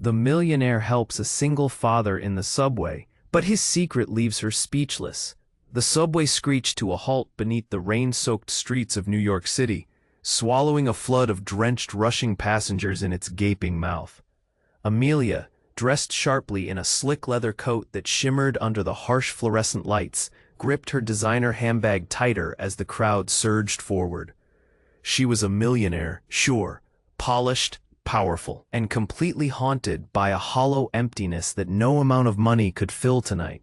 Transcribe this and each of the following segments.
The millionaire helps a single father in the subway, but his secret leaves her speechless. The subway screeched to a halt beneath the rain-soaked streets of New York City, swallowing a flood of drenched, rushing passengers in its gaping mouth. Amelia, dressed sharply in a slick leather coat that shimmered under the harsh fluorescent lights, gripped her designer handbag tighter as the crowd surged forward. She was a millionaire, sure, polished, powerful, and completely haunted by a hollow emptiness that no amount of money could fill tonight.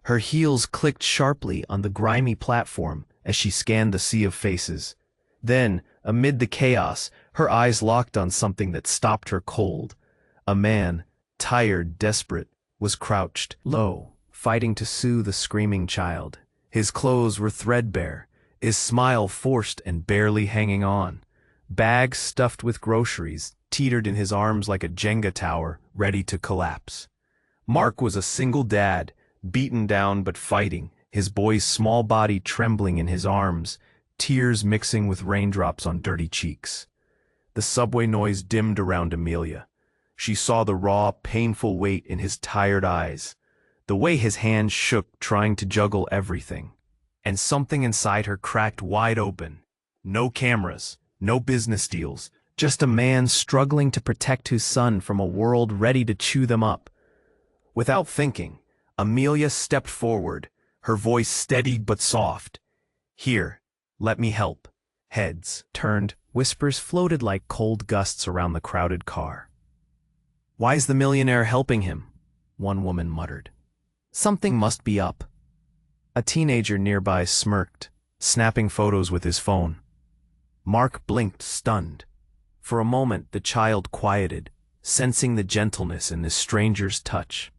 Her heels clicked sharply on the grimy platform as she scanned the sea of faces. Then, amid the chaos, her eyes locked on something that stopped her cold. A man, tired, desperate, was crouched low, fighting to soothe a screaming child. His clothes were threadbare, his smile forced and barely hanging on. Bags stuffed with groceries teetered in his arms like a Jenga tower, ready to collapse. Mark was a single dad, beaten down but fighting, his boy's small body trembling in his arms, tears mixing with raindrops on dirty cheeks. The subway noise dimmed around Amelia. She saw the raw, painful weight in his tired eyes, the way his hands shook trying to juggle everything. And something inside her cracked wide open. No cameras, no business deals, just a man struggling to protect his son from a world ready to chew them up. Without thinking, Amelia stepped forward, her voice steady but soft. "Here, let me help." Heads turned, whispers floated like cold gusts around the crowded car. "Why's the millionaire helping him?" one woman muttered. "Something must be up." A teenager nearby smirked, snapping photos with his phone. Mark blinked, stunned. For a moment the child quieted, sensing the gentleness in this stranger's touch.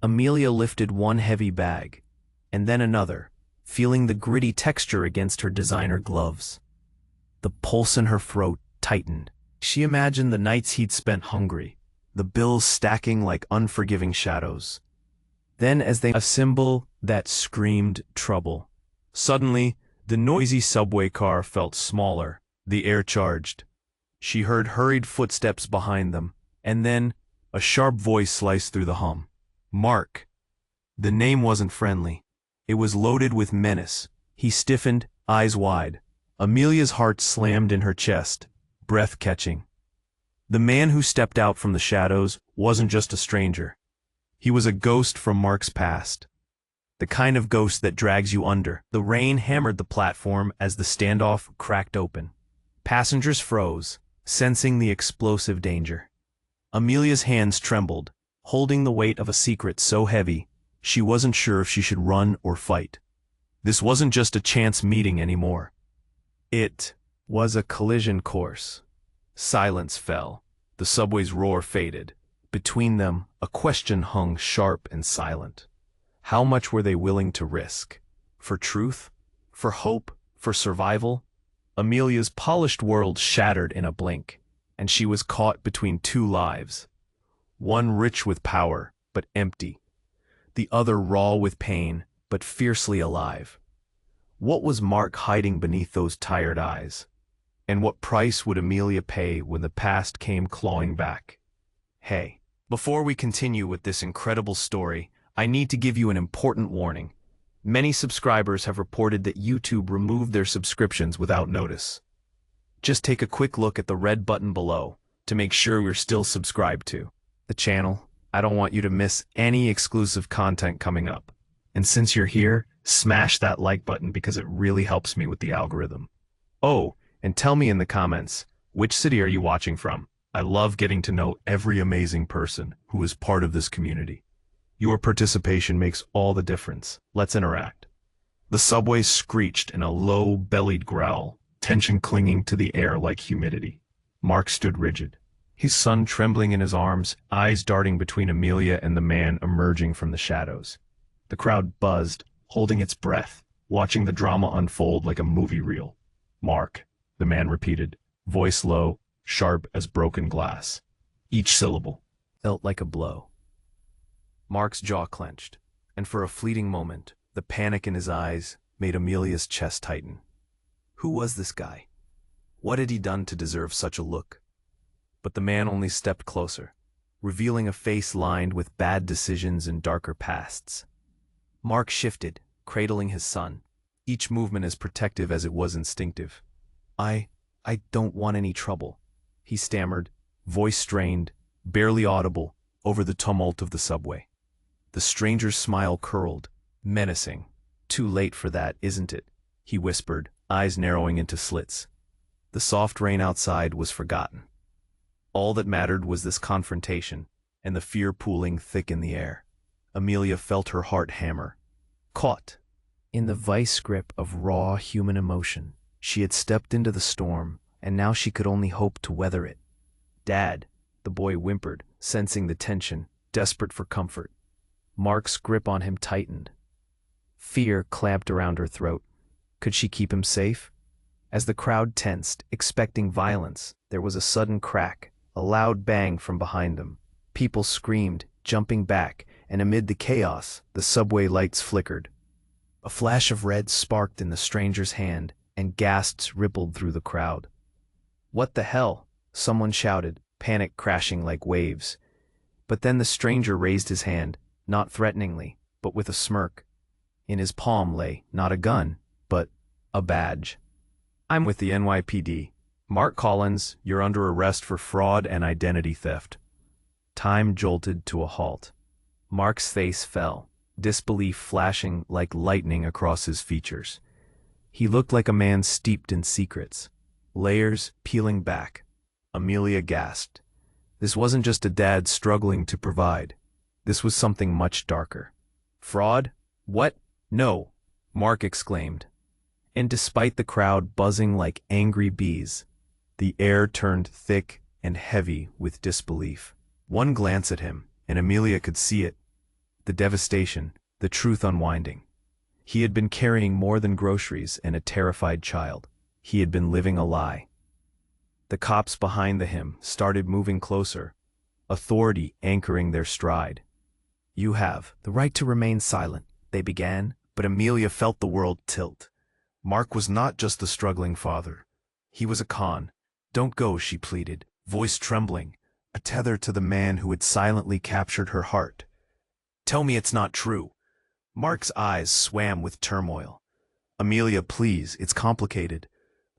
Amelia lifted one heavy bag, and then another, feeling the gritty texture against her designer gloves. The pulse in her throat tightened. She imagined the nights he'd spent hungry, the bills stacking like unforgiving shadows. Then as they a symbol that screamed trouble. Suddenly, the noisy subway car felt smaller, the air charged. She heard hurried footsteps behind them, and then a sharp voice sliced through the hum. Mark. The name wasn't friendly. It was loaded with menace. He stiffened, eyes wide. Amelia's heart slammed in her chest, breath catching. The man who stepped out from the shadows wasn't just a stranger. He was a ghost from Mark's past. The kind of ghost that drags you under. The rain hammered the platform as the standoff cracked open. Passengers froze, sensing the explosive danger. Amelia's hands trembled, holding the weight of a secret so heavy, she wasn't sure if she should run or fight. This wasn't just a chance meeting anymore. It was a collision course. Silence fell. The subway's roar faded. Between them, a question hung sharp and silent. How much were they willing to risk? For truth? For hope? For survival? Amelia's polished world shattered in a blink, and she was caught between two lives. One rich with power, but empty. The other raw with pain, but fiercely alive. What was Mark hiding beneath those tired eyes? And what price would Amelia pay when the past came clawing back? Hey, before we continue with this incredible story, I need to give you an important warning. Many subscribers have reported that YouTube removed their subscriptions without notice. Just take a quick look at the red button below to make sure you're still subscribed to the channel. I don't want you to miss any exclusive content coming up. And since you're here, smash that like button because it really helps me with the algorithm. Oh, and tell me in the comments, which city are you watching from? I love getting to know every amazing person who is part of this community. Your participation makes all the difference. Let's interact. The subway screeched in a low-bellied growl, tension clinging to the air like humidity. Mark stood rigid, his son trembling in his arms, eyes darting between Amelia and the man emerging from the shadows. The crowd buzzed, holding its breath, watching the drama unfold like a movie reel. "Mark," the man repeated, voice low, sharp as broken glass. Each syllable felt like a blow. Mark's jaw clenched, and for a fleeting moment, the panic in his eyes made Amelia's chest tighten. Who was this guy? What had he done to deserve such a look? But the man only stepped closer, revealing a face lined with bad decisions and darker pasts. Mark shifted, cradling his son, each movement as protective as it was instinctive. I don't want any trouble," he stammered, voice strained, barely audible, over the tumult of the subway. The stranger's smile curled, menacing. "Too late for that, isn't it?" he whispered, eyes narrowing into slits. The soft rain outside was forgotten. All that mattered was this confrontation, and the fear pooling thick in the air. Amelia felt her heart hammer. Caught in the vice grip of raw human emotion, she had stepped into the storm, and now she could only hope to weather it. "Dad," the boy whimpered, sensing the tension, desperate for comfort. Mark's grip on him tightened. Fear clamped around her throat. Could she keep him safe? As the crowd tensed, expecting violence, there was a sudden crack, a loud bang from behind them. People screamed, jumping back, and amid the chaos, the subway lights flickered. A flash of red sparked in the stranger's hand, and gasps rippled through the crowd. "What the hell?" someone shouted, panic crashing like waves. But then the stranger raised his hand, not threateningly, but with a smirk. In his palm lay, not a gun, but a badge. "I'm with the NYPD. Mark Collins, you're under arrest for fraud and identity theft." Time jolted to a halt. Mark's face fell, disbelief flashing like lightning across his features. He looked like a man steeped in secrets, layers peeling back. Amelia gasped. This wasn't just a dad struggling to provide. This was something much darker. "Fraud? What? No!" Mark exclaimed. And despite the crowd buzzing like angry bees, the air turned thick and heavy with disbelief. One glance at him, and Amelia could see it. The devastation, the truth unwinding. He had been carrying more than groceries and a terrified child. He had been living a lie. The cops behind him started moving closer, authority anchoring their stride. "You have the right to remain silent," they began, but Amelia felt the world tilt. Mark was not just the struggling father. He was a con. "Don't go," she pleaded, voice trembling, a tether to the man who had silently captured her heart. "Tell me it's not true." Mark's eyes swam with turmoil. "Amelia, please, it's complicated."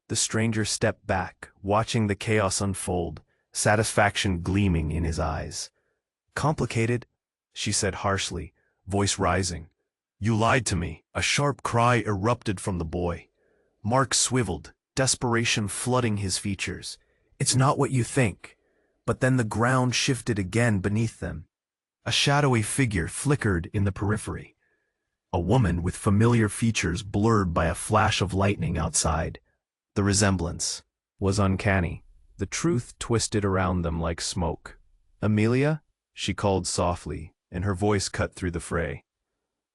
The stranger stepped back, watching the chaos unfold, satisfaction gleaming in his eyes. "Complicated?" she said harshly, voice rising. "You lied to me." A sharp cry erupted from the boy. Mark swiveled, desperation flooding his features. "It's not what you think." But then the ground shifted again beneath them. A shadowy figure flickered in the periphery. A woman with familiar features blurred by a flash of lightning outside. The resemblance was uncanny. The truth twisted around them like smoke. "Amelia?" she called softly, and her voice cut through the fray.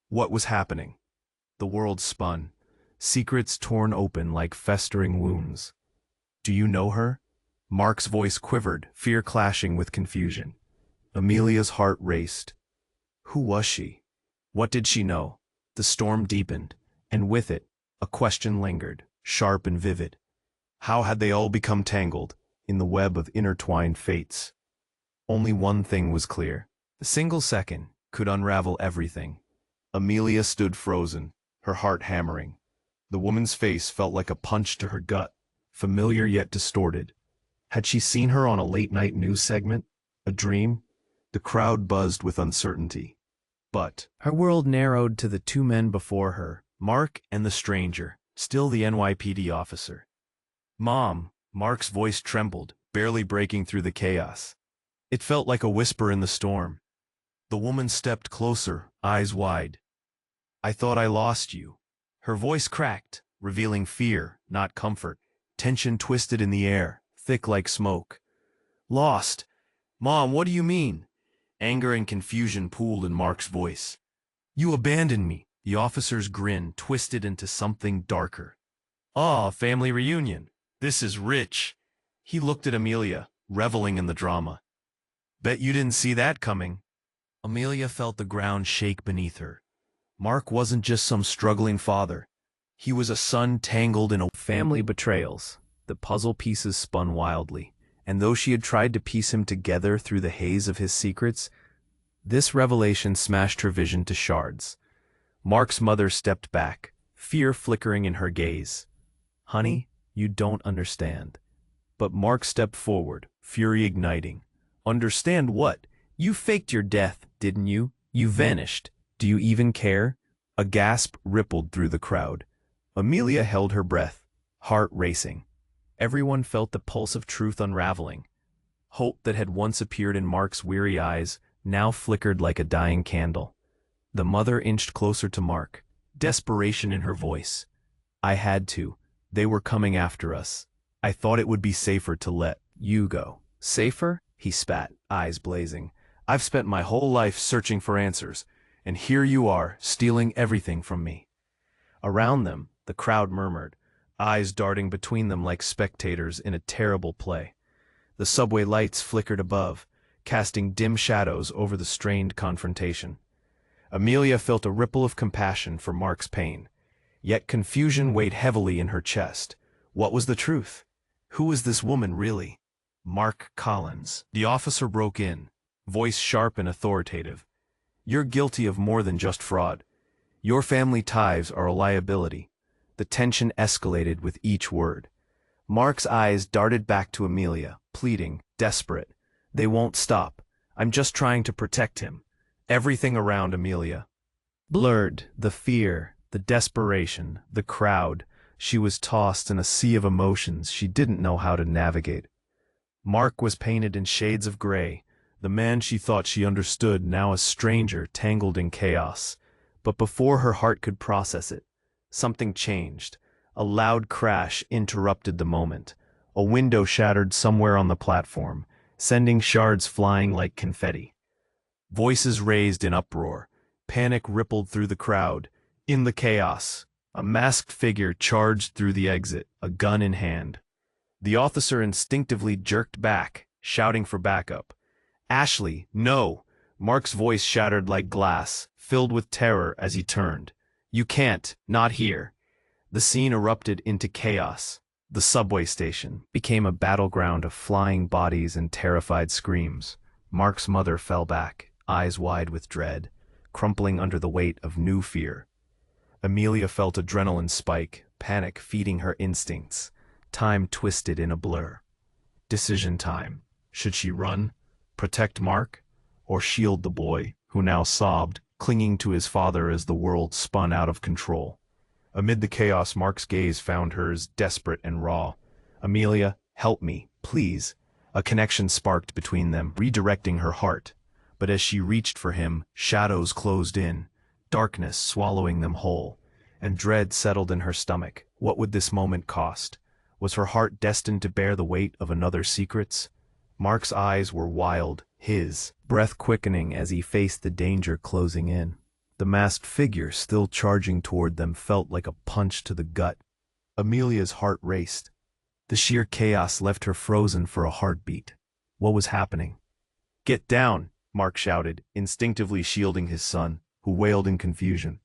What was happening? The world spun, secrets torn open like festering wounds. "Do you know her?" Mark's voice quivered, fear clashing with confusion. Amelia's heart raced. Who was she? What did she know? The storm deepened, and with it, a question lingered, sharp and vivid. How had they all become tangled in the web of intertwined fates? Only one thing was clear. A single second could unravel everything. Amelia stood frozen, her heart hammering. The woman's face felt like a punch to her gut, familiar yet distorted. Had she seen her on a late-night news segment? A dream? The crowd buzzed with uncertainty. But her world narrowed to the two men before her, Mark and the stranger, still the NYPD officer. "Mom," Mark's voice trembled, barely breaking through the chaos. It felt like a whisper in the storm. The woman stepped closer, eyes wide. "I thought I lost you." Her voice cracked, revealing fear, not comfort. Tension twisted in the air, thick like smoke. "Lost? Mom, what do you mean?" Anger and confusion pooled in Mark's voice. "You abandoned me." The officer's grin twisted into something darker. "Ah, family reunion. This is rich." He looked at Amelia, reveling in the drama. "Bet you didn't see that coming." Amelia felt the ground shake beneath her. Mark wasn't just some struggling father. He was a son tangled in a family betrayals. The puzzle pieces spun wildly, and though she had tried to piece him together through the haze of his secrets, this revelation smashed her vision to shards. Mark's mother stepped back, fear flickering in her gaze. "Honey, you don't understand." But Mark stepped forward, fury igniting. "Understand what? You faked your death, didn't you? You vanished. Do you even care?" A gasp rippled through the crowd. Amelia held her breath, heart racing. Everyone felt the pulse of truth unraveling. Hope that had once appeared in Mark's weary eyes now flickered like a dying candle. The mother inched closer to Mark, desperation in her voice. "I had to. They were coming after us. I thought it would be safer to let you go." "Safer?" he spat, eyes blazing. "I've spent my whole life searching for answers, and here you are, stealing everything from me." Around them, the crowd murmured, eyes darting between them like spectators in a terrible play. The subway lights flickered above, casting dim shadows over the strained confrontation. Amelia felt a ripple of compassion for Mark's pain, yet confusion weighed heavily in her chest. What was the truth? Who was this woman really? "Mark Collins." The officer broke in, voice sharp and authoritative. "You're guilty of more than just fraud. Your family ties are a liability." The tension escalated with each word. Mark's eyes darted back to Amelia, pleading, desperate. "They won't stop. I'm just trying to protect him." Everything around Amelia blurred, the fear, the desperation, the crowd. She was tossed in a sea of emotions she didn't know how to navigate. Mark was painted in shades of gray, the man she thought she understood now a stranger tangled in chaos. But before her heart could process it, something changed. A loud crash interrupted the moment. A window shattered somewhere on the platform, sending shards flying like confetti. Voices raised in uproar. Panic rippled through the crowd. In the chaos, a masked figure charged through the exit, a gun in hand. The officer instinctively jerked back, shouting for backup. "Ashley, no!" Mark's voice shattered like glass, filled with terror as he turned. "You can't, not here." The scene erupted into chaos. The subway station became a battleground of flying bodies and terrified screams. Mark's mother fell back, eyes wide with dread, crumpling under the weight of new fear. Amelia felt adrenaline spike, panic feeding her instincts. Time twisted in a blur. Decision time. Should she run, protect Mark, or shield the boy, who now sobbed, clinging to his father as the world spun out of control? Amid the chaos, Mark's gaze found hers, desperate and raw. "Amelia, help me, please." A connection sparked between them, redirecting her heart. But as she reached for him, shadows closed in, darkness swallowing them whole, and dread settled in her stomach. What would this moment cost? Was her heart destined to bear the weight of another's secrets? Mark's eyes were wild, his breath quickening as he faced the danger closing in. The masked figure still charging toward them felt like a punch to the gut. Amelia's heart raced. The sheer chaos left her frozen for a heartbeat. What was happening? "Get down!" Mark shouted, instinctively shielding his son, who wailed in confusion.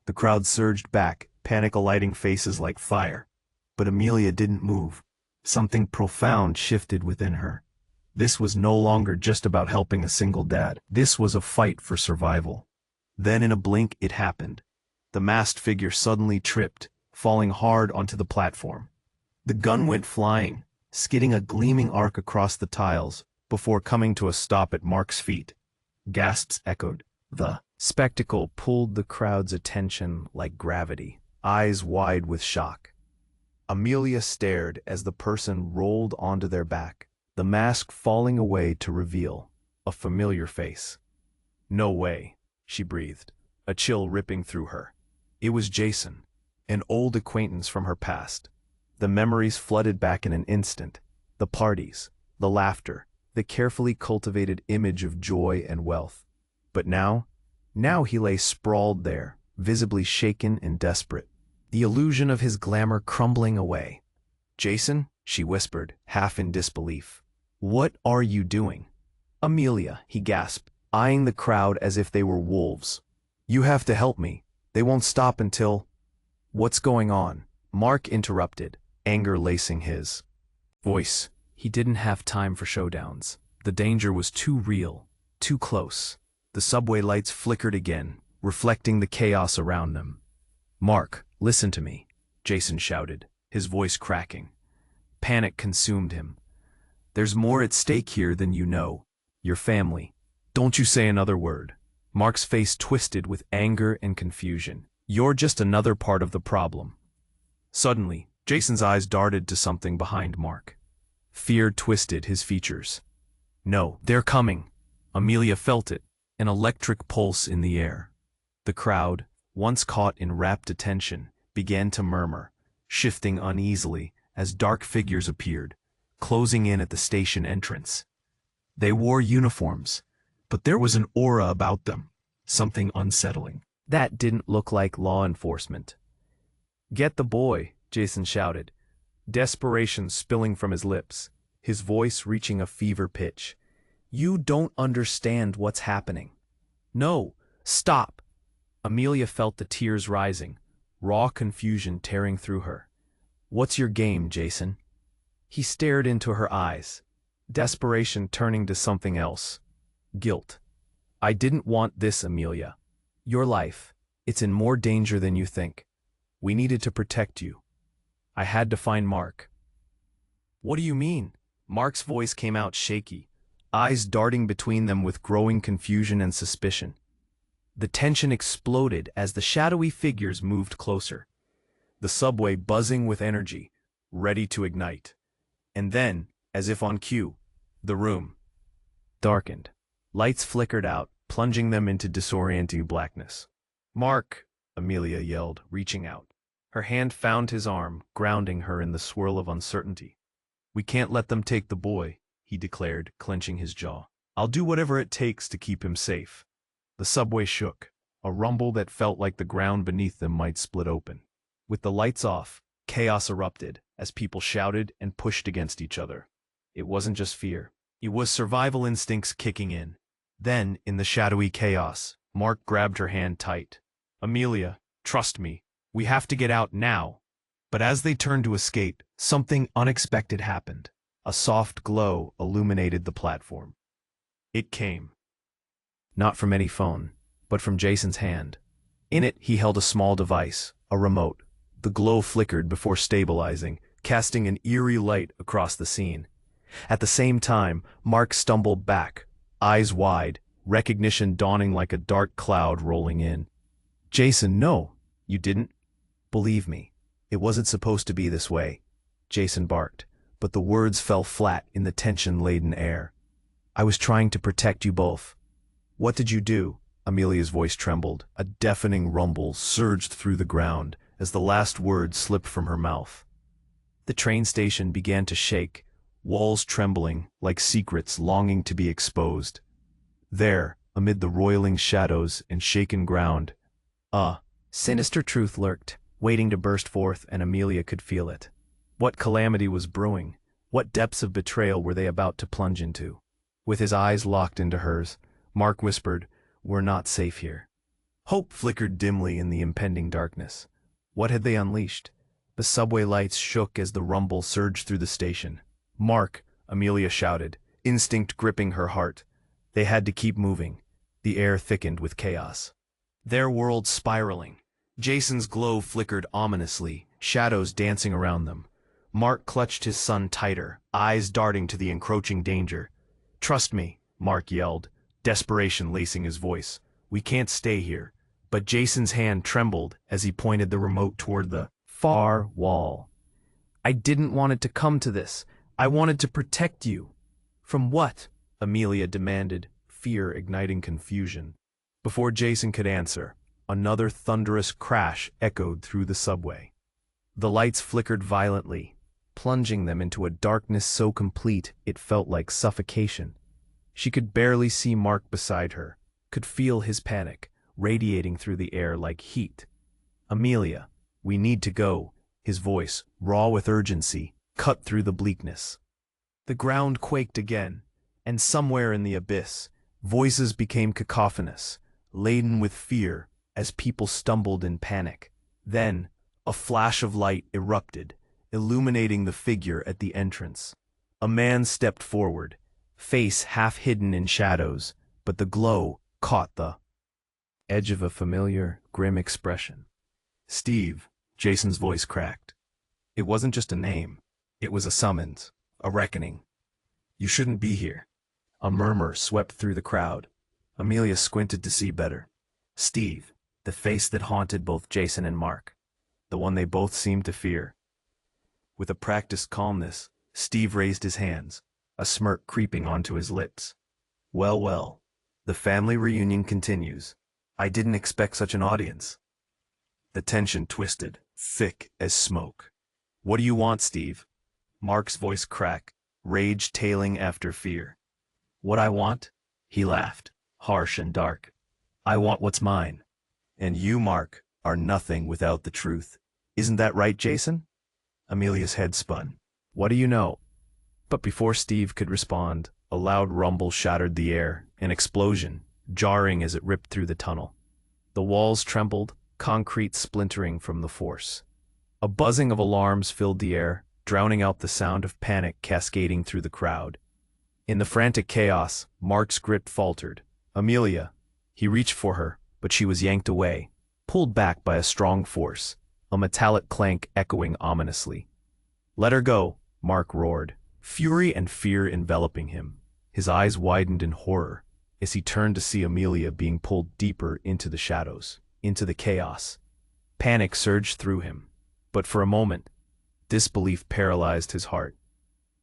The crowd surged back, panic alighting faces like fire. But Amelia didn't move. Something profound shifted within her. This was no longer just about helping a single dad. This was a fight for survival. Then in a blink it happened. The masked figure suddenly tripped, falling hard onto the platform. The gun went flying, skidding a gleaming arc across the tiles, before coming to a stop at Mark's feet. Gasps echoed. The spectacle pulled the crowd's attention like gravity, eyes wide with shock. Amelia stared as the person rolled onto their back, the mask falling away to reveal a familiar face. "No way," she breathed, a chill ripping through her. It was Jason, an old acquaintance from her past. The memories flooded back in an instant. The parties, the laughter, the carefully cultivated image of joy and wealth. But now he lay sprawled there, visibly shaken and desperate, the illusion of his glamour crumbling away. "Jason," she whispered, half in disbelief. "What are you doing?" "Amelia," he gasped, eyeing the crowd as if they were wolves. "You have to help me. They won't stop until—" "What's going on?" Mark interrupted, anger lacing his voice. He didn't have time for showdowns. The danger was too real, too close. The subway lights flickered again, reflecting the chaos around them. "Mark, listen to me," Jason shouted, his voice cracking. Panic consumed him. "There's more at stake here than you know. Your family. Don't you say another word." Mark's face twisted with anger and confusion. "You're just another part of the problem." Suddenly, Jason's eyes darted to something behind Mark. Fear twisted his features. "No, they're coming." Amelia felt it, an electric pulse in the air. The crowd, once caught in rapt attention, began to murmur, shifting uneasily as dark figures appeared, closing in at the station entrance. They wore uniforms, but there was an aura about them, something unsettling. That didn't look like law enforcement. "Get the boy," Jason shouted, desperation spilling from his lips, his voice reaching a fever pitch. "You don't understand what's happening." "No, stop!" Amelia felt the tears rising, raw confusion tearing through her. "What's your game, Jason?" He stared into her eyes, desperation turning to something else. Guilt. "I didn't want this, Amelia. Your life, it's in more danger than you think. We needed to protect you. I had to find Mark." "What do you mean?" Mark's voice came out shaky, eyes darting between them with growing confusion and suspicion. The tension exploded as the shadowy figures moved closer, the subway buzzing with energy, ready to ignite. And then, as if on cue, the room darkened. Lights flickered out, plunging them into disorienting blackness. "Mark!" Amelia yelled, reaching out. Her hand found his arm, grounding her in the swirl of uncertainty. "We can't let them take the boy," he declared, clenching his jaw. "I'll do whatever it takes to keep him safe." The subway shook, a rumble that felt like the ground beneath them might split open. With the lights off, chaos erupted as people shouted and pushed against each other. It wasn't just fear. It was survival instincts kicking in. Then, in the shadowy chaos, Mark grabbed her hand tight. "Amelia, trust me. We have to get out now." But as they turned to escape, something unexpected happened. A soft glow illuminated the platform. It came. Not from any phone, but from Jason's hand. In it, he held a small device, a remote. The glow flickered before stabilizing, casting an eerie light across the scene. At the same time, Mark stumbled back, eyes wide, recognition dawning like a dark cloud rolling in. "Jason, no, you didn't. Believe me, it wasn't supposed to be this way," Jason barked, but the words fell flat in the tension-laden air. "I was trying to protect you both." "What did you do?" Amelia's voice trembled. A deafening rumble surged through the ground as the last word slipped from her mouth. The train station began to shake, walls trembling like secrets longing to be exposed. There, amid the roiling shadows and shaken ground, a sinister truth lurked, waiting to burst forth, and Amelia could feel it. What calamity was brewing? What depths of betrayal were they about to plunge into? With his eyes locked into hers, Mark whispered, "We're not safe here." Hope flickered dimly in the impending darkness. What had they unleashed? The subway lights shook as the rumble surged through the station. "Mark!" Amelia shouted, instinct gripping her heart. They had to keep moving. The air thickened with chaos. Their world spiraling. Jason's glow flickered ominously, shadows dancing around them. Mark clutched his son tighter, eyes darting to the encroaching danger. "Trust me," Mark yelled, desperation lacing his voice. "We can't stay here." But Jason's hand trembled as he pointed the remote toward the far wall. "I didn't want it to come to this. I wanted to protect you." "From what?" Amelia demanded, fear igniting confusion. Before Jason could answer, another thunderous crash echoed through the subway. The lights flickered violently, plunging them into a darkness so complete it felt like suffocation. She could barely see Mark beside her, could feel his panic, radiating through the air like heat. "Amelia, we need to go," his voice, raw with urgency, cut through the bleakness. The ground quaked again, and somewhere in the abyss, voices became cacophonous, laden with fear as people stumbled in panic. Then, a flash of light erupted, illuminating the figure at the entrance. A man stepped forward, face half hidden in shadows, but the glow caught the edge of a familiar, grim expression. Steve, Jason's voice cracked. It wasn't just a name. It was a summons, a reckoning. You shouldn't be here. A murmur swept through the crowd. Amelia squinted to see better. Steve, the face that haunted both Jason and Mark. The one they both seemed to fear. With a practiced calmness, Steve raised his hands, a smirk creeping onto his lips. Well, well, the family reunion continues. I didn't expect such an audience. The tension twisted, thick as smoke. What do you want, Steve? Mark's voice cracked, rage tailing after fear. What I want? He laughed, harsh and dark. I want what's mine. And you, Mark, are nothing without the truth. Isn't that right, Jason? Amelia's head spun. What do you know? But before Steve could respond, a loud rumble shattered the air, an explosion, jarring as it ripped through the tunnel. The walls trembled, concrete splintering from the force. A buzzing of alarms filled the air, drowning out the sound of panic cascading through the crowd. In the frantic chaos, Mark's grip faltered. Amelia. He reached for her, but she was yanked away, pulled back by a strong force, a metallic clank echoing ominously. Let her go, Mark roared, fury and fear enveloping him. His eyes widened in horror as he turned to see Amelia being pulled deeper into the shadows, into the chaos. Panic surged through him, but for a moment, disbelief paralyzed his heart.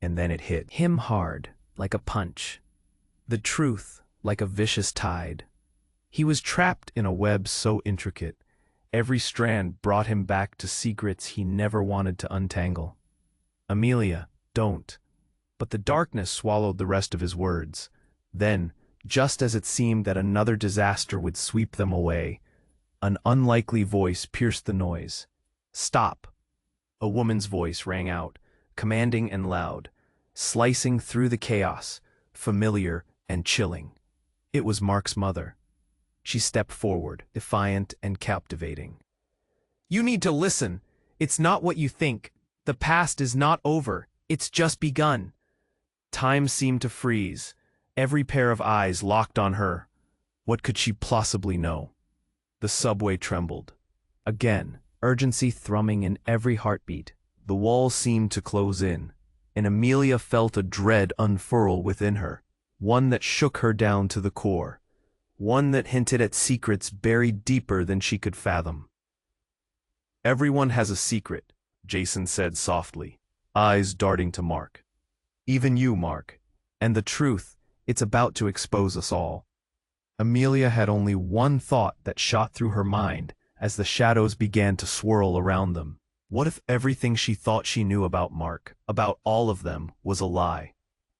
And then it hit him hard, like a punch. The truth, like a vicious tide. He was trapped in a web so intricate, every strand brought him back to secrets he never wanted to untangle. Amelia, don't. But the darkness swallowed the rest of his words. Then, just as it seemed that another disaster would sweep them away, an unlikely voice pierced the noise. Stop! A woman's voice rang out, commanding and loud, slicing through the chaos, familiar and chilling. It was Mark's mother. She stepped forward, defiant and captivating. You need to listen. It's not what you think. The past is not over. It's just begun. Time seemed to freeze, every pair of eyes locked on her. What could she possibly know? The subway trembled. Again, urgency thrumming in every heartbeat. The walls seemed to close in, and Amelia felt a dread unfurl within her, one that shook her down to the core, one that hinted at secrets buried deeper than she could fathom. Everyone has a secret, Jason said softly, eyes darting to Mark. Even you, Mark. And the truth, it's about to expose us all. Amelia had only one thought that shot through her mind as the shadows began to swirl around them. What if everything she thought she knew about Mark, about all of them, was a lie?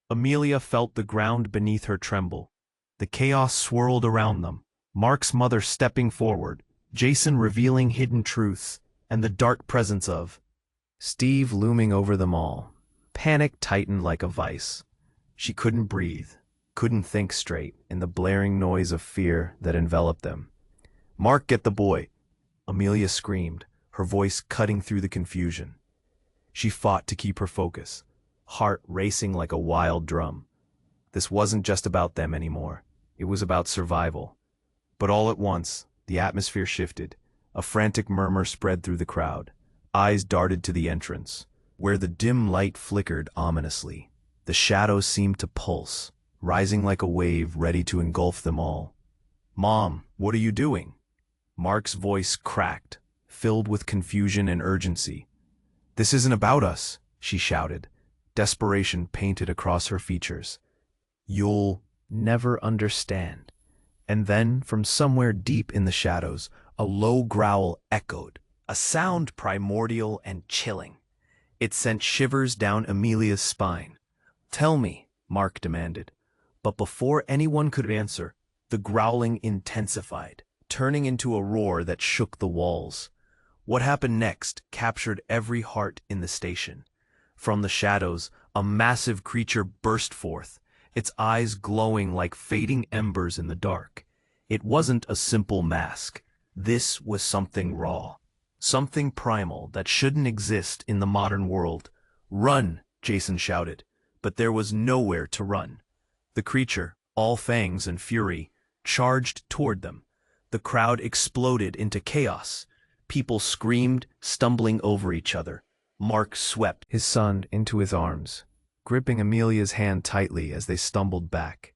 Amelia felt the ground beneath her tremble. The chaos swirled around them, Mark's mother stepping forward, Jason revealing hidden truths, and the dark presence of Steve looming over them all. Panic tightened like a vice. She couldn't breathe, couldn't think straight in the blaring noise of fear that enveloped them. Mark, get the boy! Amelia screamed, her voice cutting through the confusion. She fought to keep her focus, heart racing like a wild drum. This wasn't just about them anymore. It was about survival. But all at once, the atmosphere shifted. A frantic murmur spread through the crowd. Eyes darted to the entrance, where the dim light flickered ominously. The shadows seemed to pulse, rising like a wave ready to engulf them all. Mom, what are you doing? Mark's voice cracked, filled with confusion and urgency. This isn't about us, she shouted, desperation painted across her features. You'll never understand. And then, from somewhere deep in the shadows, a low growl echoed, a sound primordial and chilling. It sent shivers down Amelia's spine. Tell me, Mark demanded. But before anyone could answer, the growling intensified, turning into a roar that shook the walls. What happened next captured every heart in the station. From the shadows, a massive creature burst forth, its eyes glowing like fading embers in the dark. It wasn't a simple mask. This was something raw, something primal that shouldn't exist in the modern world. Run, Jason shouted, but there was nowhere to run. The creature, all fangs and fury, charged toward them. The crowd exploded into chaos. People screamed, stumbling over each other. Mark swept his son into his arms, gripping Amelia's hand tightly as they stumbled back.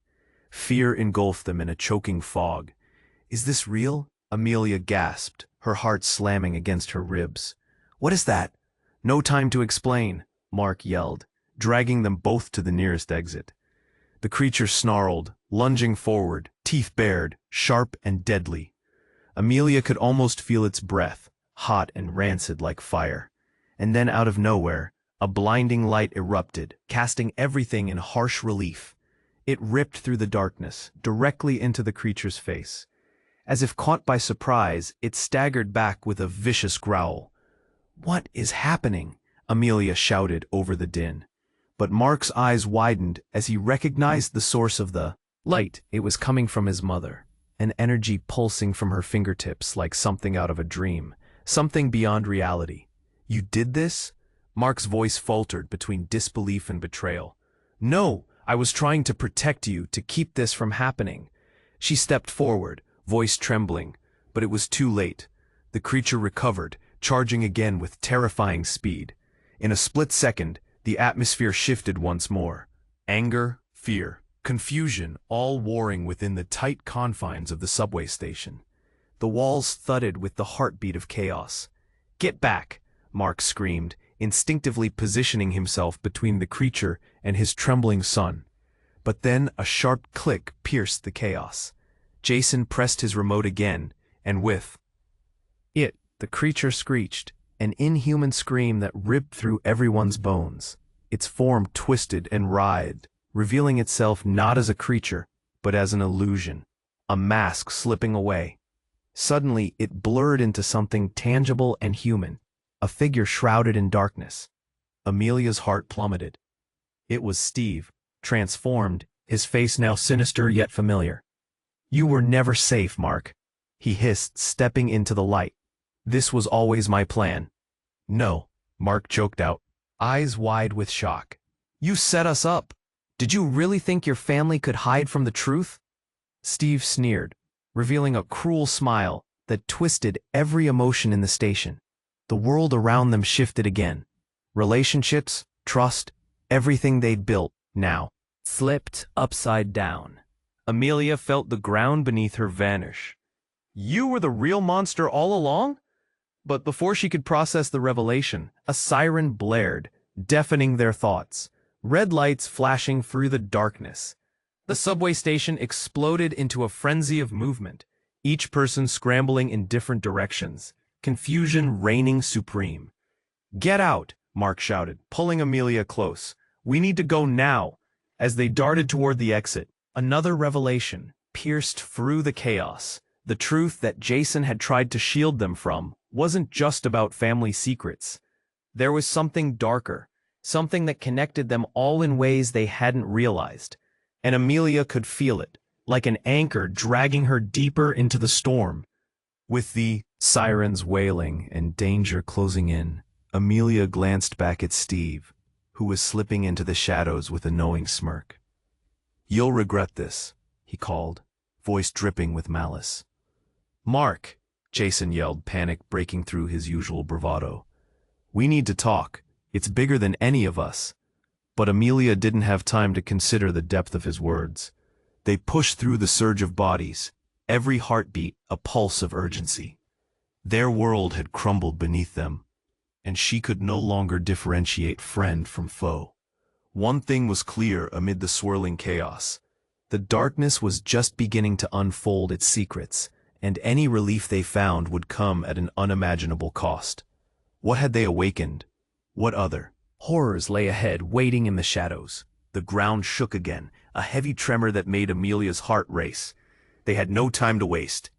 Fear engulfed them in a choking fog. "Is this real?" Amelia gasped, her heart slamming against her ribs. "What is that?" "No time to explain," Mark yelled, dragging them both to the nearest exit. The creature snarled, lunging forward, teeth bared, sharp and deadly. Amelia could almost feel its breath, hot and rancid like fire. And then out of nowhere, a blinding light erupted, casting everything in harsh relief. It ripped through the darkness, directly into the creature's face. As if caught by surprise, it staggered back with a vicious growl. "What is happening?" Amelia shouted over the din. But Mark's eyes widened as he recognized the source of the light. It was coming from his mother, an energy pulsing from her fingertips like something out of a dream, something beyond reality. "You did this?" Mark's voice faltered between disbelief and betrayal. "No, I was trying to protect you, to keep this from happening." She stepped forward, voice trembling, but it was too late. The creature recovered, charging again with terrifying speed. In a split second, the atmosphere shifted once more. Anger, fear, confusion, all warring within the tight confines of the subway station. The walls thudded with the heartbeat of chaos. "Get back!" Mark screamed, instinctively positioning himself between the creature and his trembling son. But then a sharp click pierced the chaos. Jason pressed his remote again, and with it, the creature screeched, an inhuman scream that ripped through everyone's bones. Its form twisted and writhed, revealing itself not as a creature, but as an illusion, a mask slipping away. Suddenly, it blurred into something tangible and human, a figure shrouded in darkness. Amelia's heart plummeted. It was Steve, transformed, his face now sinister yet familiar. "You were never safe, Mark," he hissed, stepping into the light. "This was always my plan." "No," Mark choked out, eyes wide with shock. "You set us up. Did you really think your family could hide from the truth?" Steve sneered, revealing a cruel smile that twisted every emotion in the station. The world around them shifted again. Relationships, trust, everything they'd built, now flipped upside down. Amelia felt the ground beneath her vanish. "You were the real monster all along?" But before she could process the revelation, a siren blared, deafening their thoughts, red lights flashing through the darkness. The subway station exploded into a frenzy of movement, each person scrambling in different directions, confusion reigning supreme. "Get out!" Mark shouted, pulling Amelia close. "We need to go now." As they darted toward the exit, another revelation pierced through the chaos. The truth that Jason had tried to shield them from wasn't just about family secrets. There was something darker, something that connected them all in ways they hadn't realized. And Amelia could feel it, like an anchor dragging her deeper into the storm. With the sirens wailing and danger closing in, Amelia glanced back at Steve, who was slipping into the shadows with a knowing smirk. "You'll regret this," he called, voice dripping with malice. "Mark," Jason yelled, panic breaking through his usual bravado. "We need to talk. It's bigger than any of us." But Amelia didn't have time to consider the depth of his words. They pushed through the surge of bodies, every heartbeat a pulse of urgency. Their world had crumbled beneath them, and she could no longer differentiate friend from foe. One thing was clear amid the swirling chaos. The darkness was just beginning to unfold its secrets, and any relief they found would come at an unimaginable cost. What had they awakened? What other horrors lay ahead, waiting in the shadows? The ground shook again, a heavy tremor that made Amelia's heart race. They had no time to waste.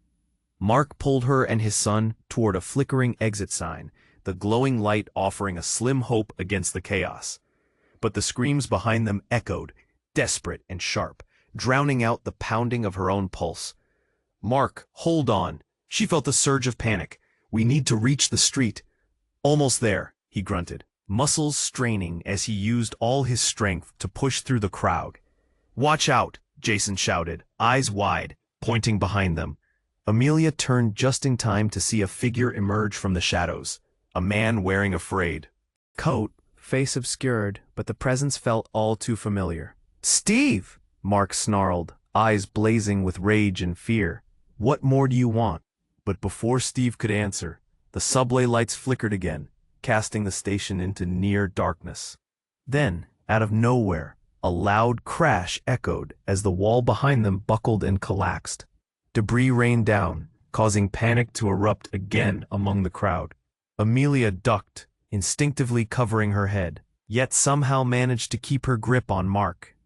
Mark pulled her and his son toward a flickering exit sign, the glowing light offering a slim hope against the chaos. But the screams behind them echoed, desperate and sharp, drowning out the pounding of her own pulse. "Mark, hold on." She felt a surge of panic. "We need to reach the street." "Almost there," he grunted, muscles straining as he used all his strength to push through the crowd. "Watch out," Jason shouted, eyes wide, pointing behind them. Amelia turned just in time to see a figure emerge from the shadows, a man wearing a frayed coat, face obscured, but the presence felt all too familiar. "Steve!" Mark snarled, eyes blazing with rage and fear. "What more do you want?" But before Steve could answer, the subway lights flickered again, casting the station into near darkness. Then, out of nowhere, a loud crash echoed as the wall behind them buckled and collapsed. Debris rained down, causing panic to erupt again among the crowd. Amelia ducked, instinctively covering her head, yet somehow managed to keep her grip on Mark.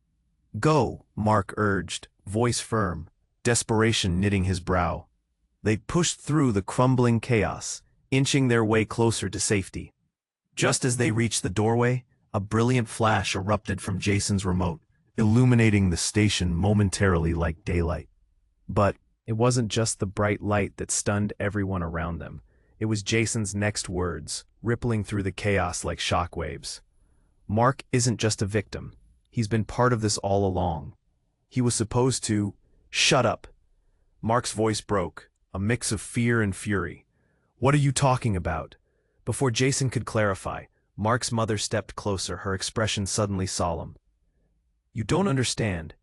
"Go," Mark urged, voice firm, desperation knitting his brow. They pushed through the crumbling chaos, inching their way closer to safety. Just as they reached the doorway, a brilliant flash erupted from Jason's remote, illuminating the station momentarily like daylight. But it wasn't just the bright light that stunned everyone around them. It was Jason's next words, rippling through the chaos like shockwaves. "Mark isn't just a victim. He's been part of this all along. He was supposed to—" "Shut up!" Mark's voice broke, a mix of fear and fury. "What are you talking about?" Before Jason could clarify, Mark's mother stepped closer, her expression suddenly solemn. "You don't understand.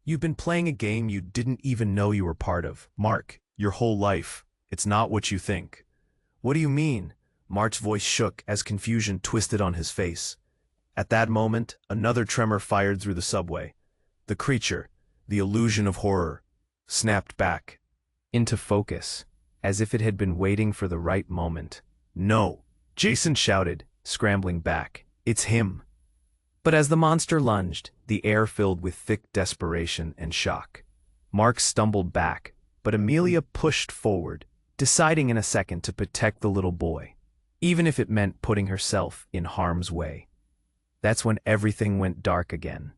You've been playing a game you didn't even know you were part of, Mark, your whole life. It's not what you think." "What do you mean?" Mark's voice shook as confusion twisted on his face. At that moment, another tremor fired through the subway. The creature, the illusion of horror, snapped back into focus, as if it had been waiting for the right moment. "No!" Jason shouted, scrambling back. "It's him!" But as the monster lunged, the air filled with thick desperation and shock. Mark stumbled back, but Amelia pushed forward, deciding in a second to protect the little boy, even if it meant putting herself in harm's way. That's when everything went dark again.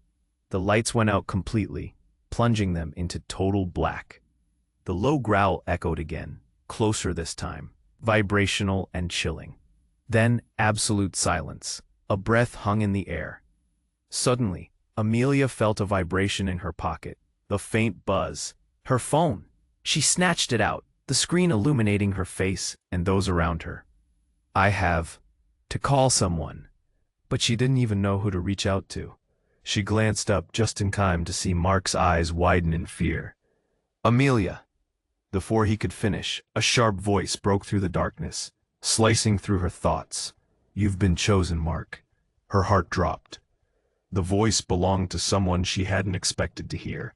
The lights went out completely, plunging them into total black. The low growl echoed again, closer this time, vibrational and chilling. Then absolute silence. A breath hung in the air. Suddenly, Amelia felt a vibration in her pocket, the faint buzz. Her phone! She snatched it out, the screen illuminating her face and those around her. "I have to call someone." But she didn't even know who to reach out to. She glanced up just in time to see Mark's eyes widen in fear. "Amelia!" Before he could finish, a sharp voice broke through the darkness, slicing through her thoughts. "You've been chosen, Mark." Her heart dropped. The voice belonged to someone she hadn't expected to hear.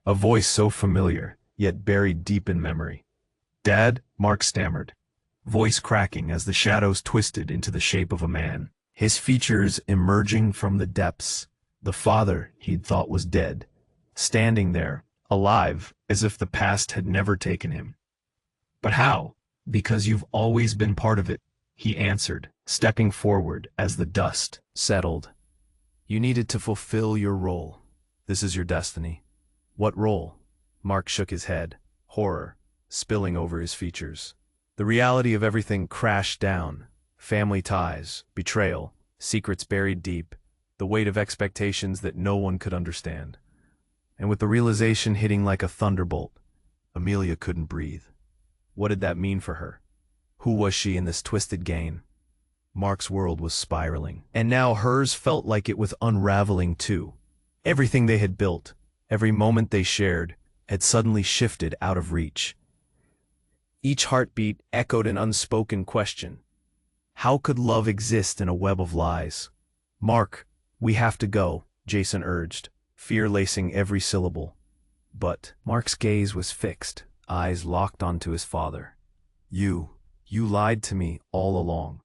A voice so familiar, yet buried deep in memory. "Dad?" Mark stammered, voice cracking as the shadows twisted into the shape of a man, his features emerging from the depths. The father he'd thought was dead, standing there, alive, as if the past had never taken him. "But how?" "Because you've always been part of it," he answered, stepping forward as the dust settled. "You needed to fulfill your role. This is your destiny." "What role?" Mark shook his head, horror spilling over his features. The reality of everything crashed down. Family ties, betrayal, secrets buried deep, the weight of expectations that no one could understand. And with the realization hitting like a thunderbolt, Amelia couldn't breathe. What did that mean for her? Who was she in this twisted game? Mark's world was spiraling, and now hers felt like it was unraveling too. Everything they had built, every moment they shared, had suddenly shifted out of reach. Each heartbeat echoed an unspoken question. How could love exist in a web of lies? "Mark, we have to go," Jason urged, fear lacing every syllable. But Mark's gaze was fixed, eyes locked onto his father. You lied to me all along."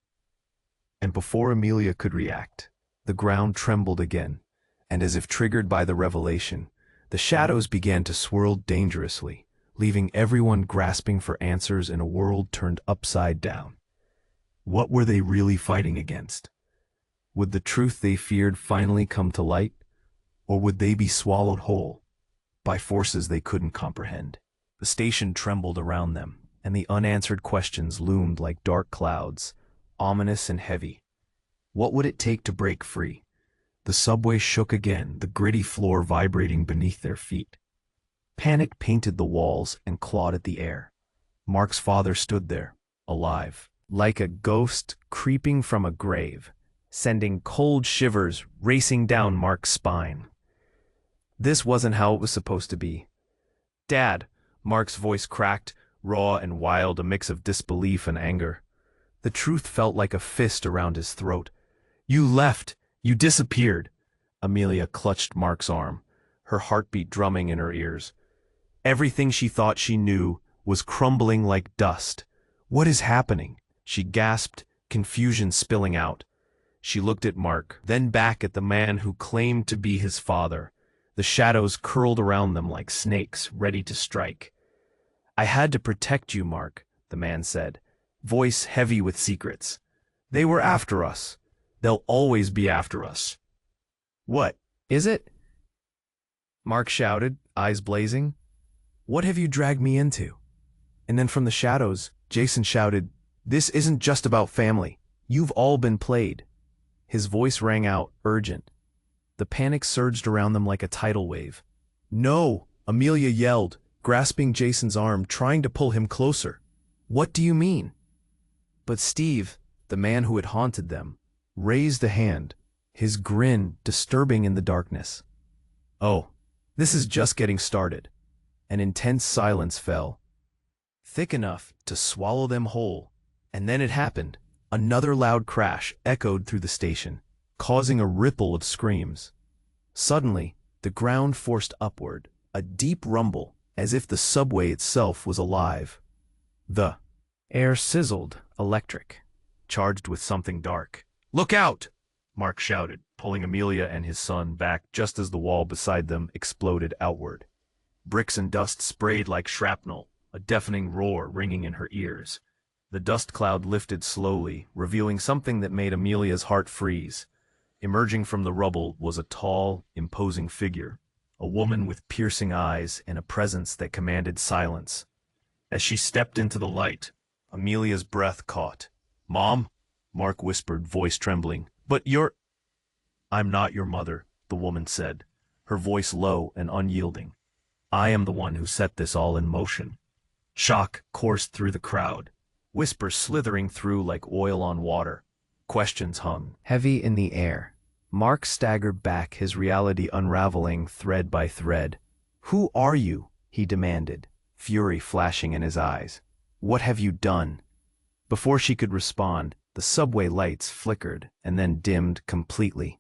And before Amelia could react, the ground trembled again, and as if triggered by the revelation, the shadows began to swirl dangerously, leaving everyone grasping for answers in a world turned upside down. What were they really fighting against? Would the truth they feared finally come to light, or would they be swallowed whole by forces they couldn't comprehend? The station trembled around them, and the unanswered questions loomed like dark clouds, ominous and heavy. What would it take to break free? The subway shook again, the gritty floor vibrating beneath their feet. Panic painted the walls and clawed at the air. Mark's father stood there, alive, like a ghost creeping from a grave, sending cold shivers racing down Mark's spine. This wasn't how it was supposed to be. "Dad," Mark's voice cracked, raw and wild, a mix of disbelief and anger. The truth felt like a fist around his throat. "You left! You disappeared!" Amelia clutched Mark's arm, her heartbeat drumming in her ears. Everything she thought she knew was crumbling like dust. "What is happening?" she gasped, confusion spilling out. She looked at Mark, then back at the man who claimed to be his father. The shadows curled around them like snakes, ready to strike. "I had to protect you, Mark," the man said, voice heavy with secrets. "They were after us. They'll always be after us." "What is it?" Mark shouted, eyes blazing. "What have you dragged me into?" And then from the shadows, Jason shouted, "This isn't just about family. You've all been played." His voice rang out, urgent. The panic surged around them like a tidal wave. "No!" Amelia yelled, grasping Jason's arm, trying to pull him closer. "What do you mean?" But Steve, the man who had haunted them, raised a hand, his grin disturbing in the darkness. "Oh, this is just getting started." An intense silence fell, thick enough to swallow them whole. And then it happened. Another loud crash echoed through the station, causing a ripple of screams. Suddenly, the ground forced upward, a deep rumble, as if the subway itself was alive. The air sizzled, electric, charged with something dark. "Look out!" Mark shouted, pulling Amelia and his son back just as the wall beside them exploded outward. Bricks and dust sprayed like shrapnel, a deafening roar ringing in her ears. The dust cloud lifted slowly, revealing something that made Amelia's heart freeze. Emerging from the rubble was a tall, imposing figure, a woman with piercing eyes and a presence that commanded silence. As she stepped into the light, Amelia's breath caught. "Mom?" Mark whispered, voice trembling. "But you're—" "I'm not your mother," the woman said, her voice low and unyielding. "I am the one who set this all in motion." Shock coursed through the crowd, whispers slithering through like oil on water. Questions hung heavy in the air. Mark staggered back, his reality unraveling thread by thread. "Who are you?" he demanded, fury flashing in his eyes. "What have you done?" Before she could respond, the subway lights flickered and then dimmed completely.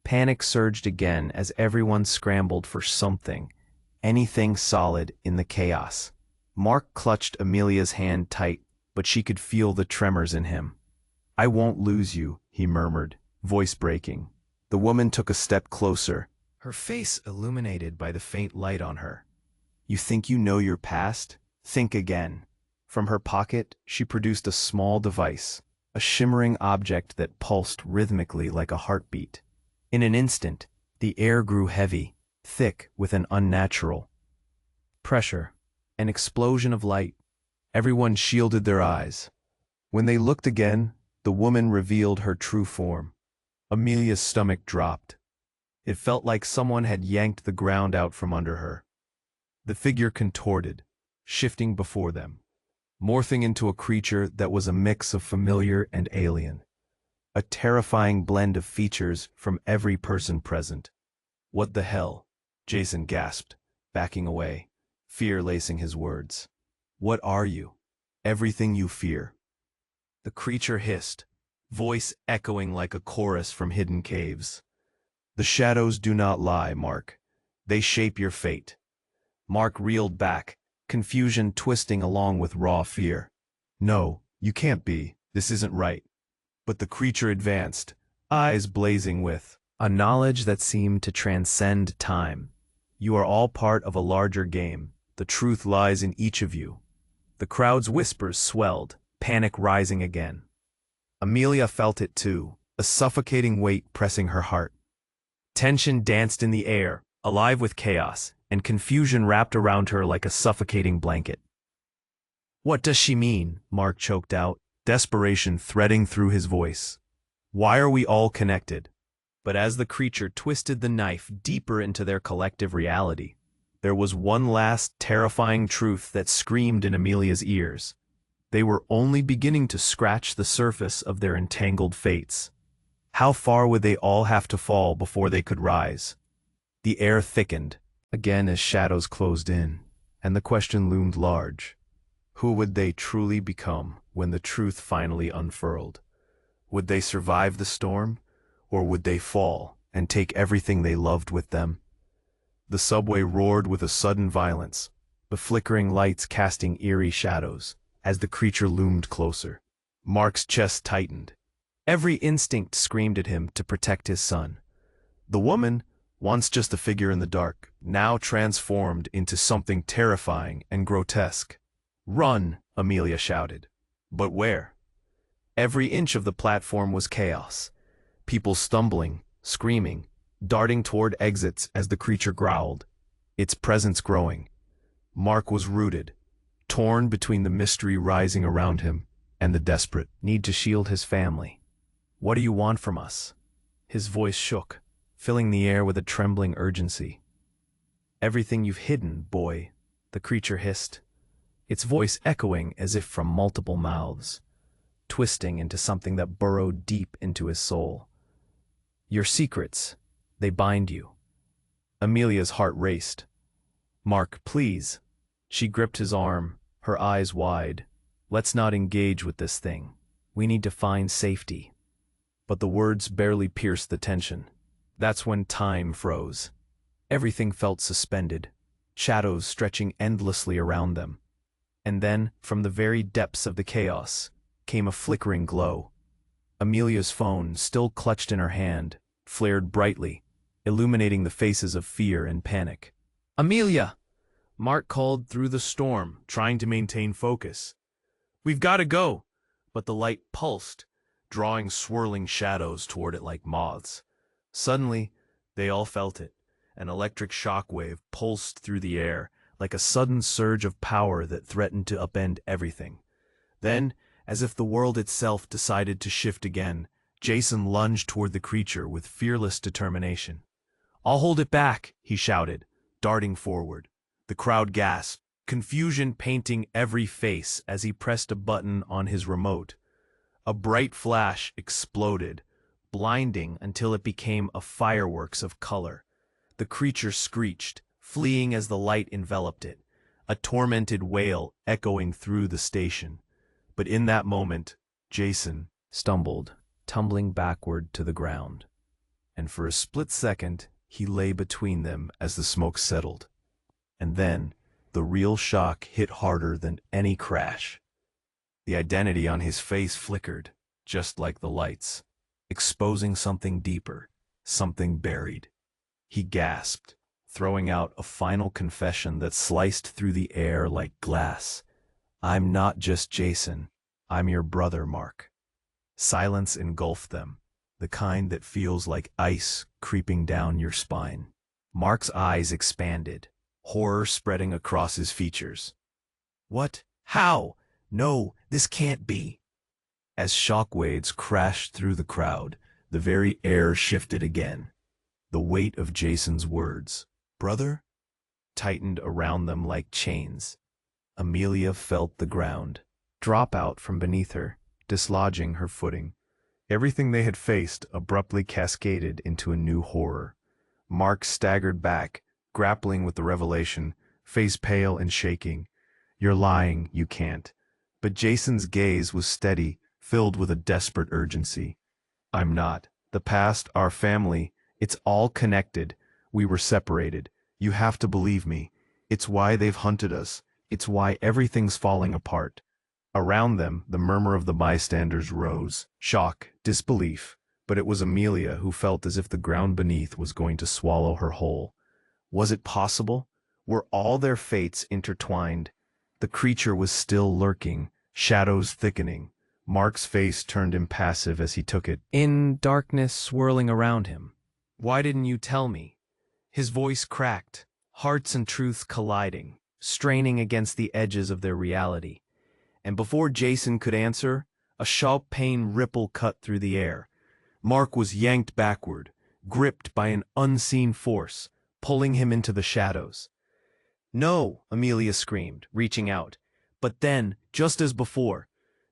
Panic surged again as everyone scrambled for something, anything solid in the chaos. Mark clutched Amelia's hand tight, but she could feel the tremors in him. "I won't lose you," he murmured, voice breaking. The woman took a step closer, her face illuminated by the faint light on her. "You think you know your past? Think again." From her pocket, she produced a small device, a shimmering object that pulsed rhythmically like a heartbeat. In an instant, the air grew heavy, thick with an unnatural pressure. An explosion of light. Everyone shielded their eyes. When they looked again, the woman revealed her true form. Amelia's stomach dropped. It felt like someone had yanked the ground out from under her. The figure contorted, shifting before them, morphing into a creature that was a mix of familiar and alien. A terrifying blend of features from every person present. "What the hell?" Jason gasped, backing away, fear lacing his words. "What are you?" "Everything you fear." The creature hissed, voice echoing like a chorus from hidden caves. "The shadows do not lie, Mark. They shape your fate." Mark reeled back, confusion twisting along with raw fear. "No, you can't be. This isn't right." But the creature advanced, eyes blazing with a knowledge that seemed to transcend time. "You are all part of a larger game. The truth lies in each of you." The crowd's whispers swelled, panic rising again. Amelia felt it too, a suffocating weight pressing her heart. Tension danced in the air, alive with chaos, and confusion wrapped around her like a suffocating blanket. "What does she mean?" Mark choked out, desperation threading through his voice. Why are we all connected? But as the creature twisted the knife deeper into their collective reality, there was one last terrifying truth that screamed in Amelia's ears. They were only beginning to scratch the surface of their entangled fates. How far would they all have to fall before they could rise? The air thickened, again as shadows closed in, and the question loomed large. Who would they truly become when the truth finally unfurled? Would they survive the storm, or would they fall and take everything they loved with them? The subway roared with a sudden violence, the flickering lights casting eerie shadows as the creature loomed closer. Mark's chest tightened. Every instinct screamed at him to protect his son. The woman, once just a figure in the dark, now transformed into something terrifying and grotesque. "Run!" Amelia shouted. But where? Every inch of the platform was chaos. People stumbling, screaming, darting toward exits as the creature growled, its presence growing. Mark was rooted, torn between the mystery rising around him and the desperate need to shield his family. "What do you want from us?" His voice shook, filling the air with a trembling urgency. "Everything you've hidden, boy," the creature hissed, its voice echoing as if from multiple mouths, twisting into something that burrowed deep into his soul. "Your secrets, they bind you." Amelia's heart raced. "Mark, please." She gripped his arm, her eyes wide. "Let's not engage with this thing. We need to find safety." But the words barely pierced the tension. That's when time froze. Everything felt suspended, shadows stretching endlessly around them. And then, from the very depths of the chaos, came a flickering glow. Amelia's phone, still clutched in her hand, flared brightly, illuminating the faces of fear and panic. "Amelia!" Mark called through the storm, trying to maintain focus. "We've got to go!" But the light pulsed, drawing swirling shadows toward it like moths. Suddenly, they all felt it. An electric shock wave pulsed through the air, like a sudden surge of power that threatened to upend everything. Then, as if the world itself decided to shift again, Jason lunged toward the creature with fearless determination. "I'll hold it back," he shouted, darting forward. The crowd gasped, confusion painting every face as he pressed a button on his remote. A bright flash exploded, blinding until it became a fireworks of color. The creature screeched, fleeing as the light enveloped it, a tormented wail echoing through the station. But in that moment, Jason stumbled, tumbling backward to the ground. And for a split second, he lay between them as the smoke settled. And then, the real shock hit harder than any crash. The identity on his face flickered, just like the lights, exposing something deeper, something buried. He gasped, throwing out a final confession that sliced through the air like glass. "I'm not just Jason. I'm your brother, Mark." Silence engulfed them, the kind that feels like ice creeping down your spine. Mark's eyes expanded, horror spreading across his features. "What? How? No, this can't be." As shockwaves crashed through the crowd, the very air shifted again. The weight of Jason's words, "Brother?" tightened around them like chains. Amelia felt the ground drop out from beneath her, dislodging her footing. Everything they had faced abruptly cascaded into a new horror. Mark staggered back, grappling with the revelation, face pale and shaking. "You're lying, you can't." But Jason's gaze was steady, filled with a desperate urgency. "I'm not. The past, our family, it's all connected. We were separated. You have to believe me. It's why they've hunted us. It's why everything's falling apart." Around them, the murmur of the bystanders rose, shock, disbelief, but it was Amelia who felt as if the ground beneath was going to swallow her whole. Was it possible? Were all their fates intertwined? The creature was still lurking, shadows thickening. Mark's face turned impassive as he took it in, darkness swirling around him. "Why didn't you tell me?" His voice cracked, hearts and truths colliding, straining against the edges of their reality. And before Jason could answer, a sharp pain ripple cut through the air. Mark was yanked backward, gripped by an unseen force, pulling him into the shadows. "No!" Amelia screamed, reaching out. But then, just as before,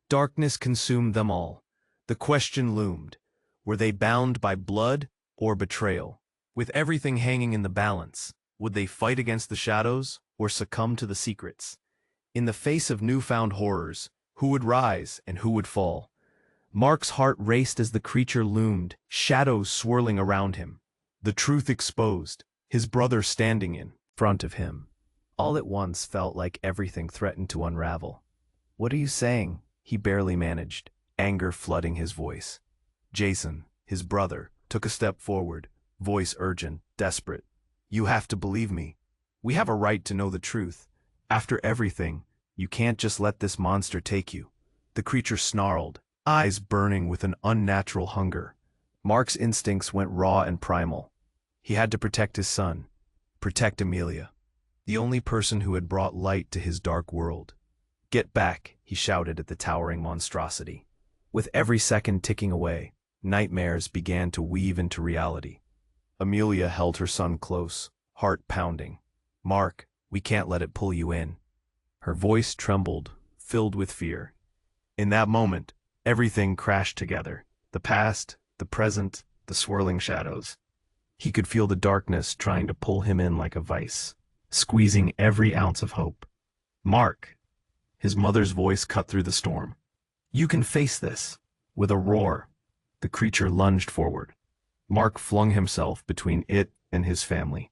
darkness consumed them all. The question loomed: were they bound by blood or betrayal? With everything hanging in the balance, would they fight against the shadows or succumb to the secrets? In the face of newfound horrors, who would rise and who would fall? Mark's heart raced as the creature loomed, shadows swirling around him. The truth exposed, his brother standing in front of him. All at once felt like everything threatened to unravel. "What are you saying?" he barely managed, anger flooding his voice. Jason, his brother, took a step forward, voice urgent, desperate. "You have to believe me. We have a right to know the truth. After everything, you can't just let this monster take you." The creature snarled, eyes burning with an unnatural hunger. Mark's instincts went raw and primal. He had to protect his son, protect Amelia, the only person who had brought light to his dark world. "Get back," he shouted at the towering monstrosity. With every second ticking away, nightmares began to weave into reality. Amelia held her son close, heart pounding. "Mark, we can't let it pull you in." Her voice trembled, filled with fear. In that moment, everything crashed together. The past, the present, the swirling shadows. He could feel the darkness trying to pull him in like a vice, squeezing every ounce of hope. "Mark!" His mother's voice cut through the storm. "You can face this." With a roar, the creature lunged forward. Mark flung himself between it and his family.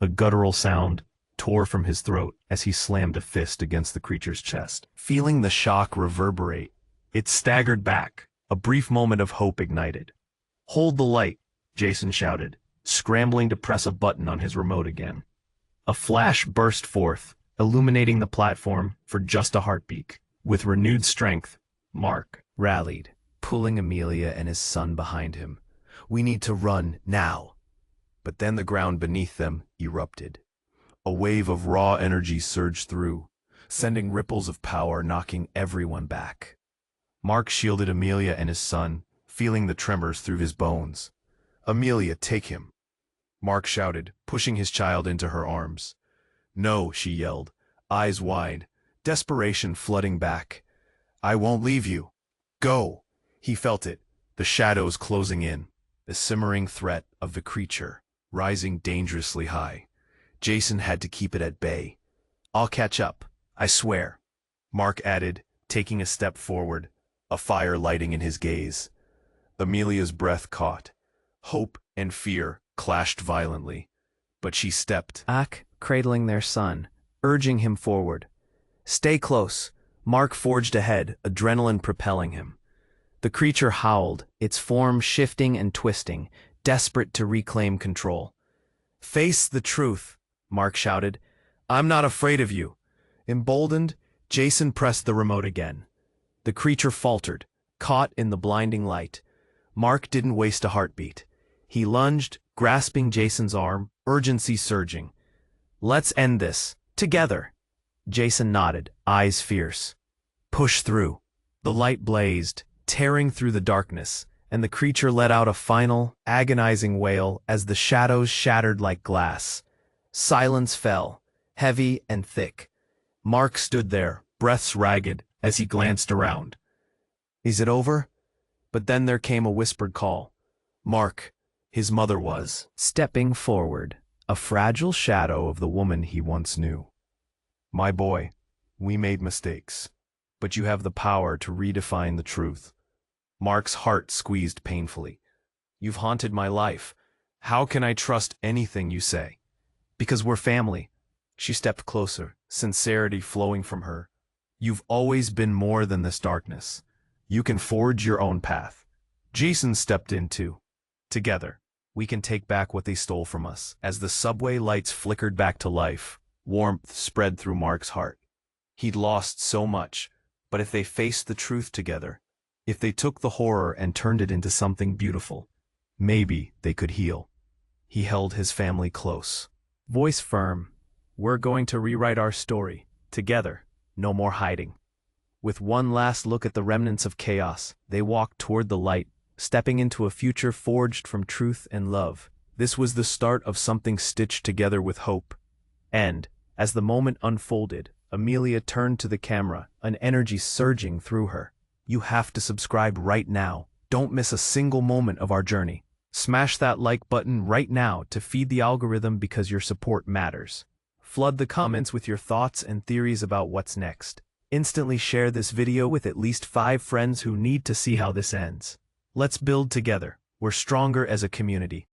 A guttural sound tore from his throat as he slammed a fist against the creature's chest. Feeling the shock reverberate, it staggered back, a brief moment of hope ignited. "Hold the light," Jason shouted, scrambling to press a button on his remote again. A flash burst forth, illuminating the platform for just a heartbeat. With renewed strength, Mark rallied, pulling Amelia and his son behind him. "We need to run, now." But then the ground beneath them erupted. A wave of raw energy surged through, sending ripples of power knocking everyone back. Mark shielded Amelia and his son, feeling the tremors through his bones. "Amelia, take him," Mark shouted, pushing his child into her arms. "No," she yelled, eyes wide, desperation flooding back. "I won't leave you. Go." He felt it, the shadows closing in, the simmering threat of the creature, rising dangerously high. Jason had to keep it at bay. "I'll catch up, I swear," Mark added, taking a step forward, a fire lighting in his gaze. Amelia's breath caught. Hope and fear clashed violently, but she stepped back, cradling their son, urging him forward. "Stay close." Mark forged ahead, adrenaline propelling him. The creature howled, its form shifting and twisting, desperate to reclaim control. "Face the truth," Mark shouted. "I'm not afraid of you." Emboldened, Jason pressed the remote again. The creature faltered, caught in the blinding light. Mark didn't waste a heartbeat. He lunged, grasping Jason's arm, urgency surging. "Let's end this, together." Jason nodded, eyes fierce. "Push through." The light blazed, tearing through the darkness, and the creature let out a final, agonizing wail as the shadows shattered like glass. Silence fell, heavy and thick. Mark stood there, breaths ragged, as he glanced around. "Is it over?" But then there came a whispered call. Mark, his mother was stepping forward, a fragile shadow of the woman he once knew. "My boy, we made mistakes, but you have the power to redefine the truth." Mark's heart squeezed painfully. "You've haunted my life. How can I trust anything you say?" "Because we're family." She stepped closer, sincerity flowing from her. "You've always been more than this darkness. You can forge your own path." Jason stepped in too. "Together, we can take back what they stole from us." As the subway lights flickered back to life, warmth spread through Mark's heart. He'd lost so much, but if they faced the truth together, if they took the horror and turned it into something beautiful, maybe they could heal. He held his family close. Voice firm. "We're going to rewrite our story, together, no more hiding." With one last look at the remnants of chaos, they walked toward the light, stepping into a future forged from truth and love. This was the start of something stitched together with hope. And, as the moment unfolded, Amelia turned to the camera, an energy surging through her. You have to subscribe right now. Don't miss a single moment of our journey. Smash that like button right now to feed the algorithm because your support matters. Flood the comments with your thoughts and theories about what's next. Instantly share this video with at least 5 friends who need to see how this ends. Let's build together. We're stronger as a community.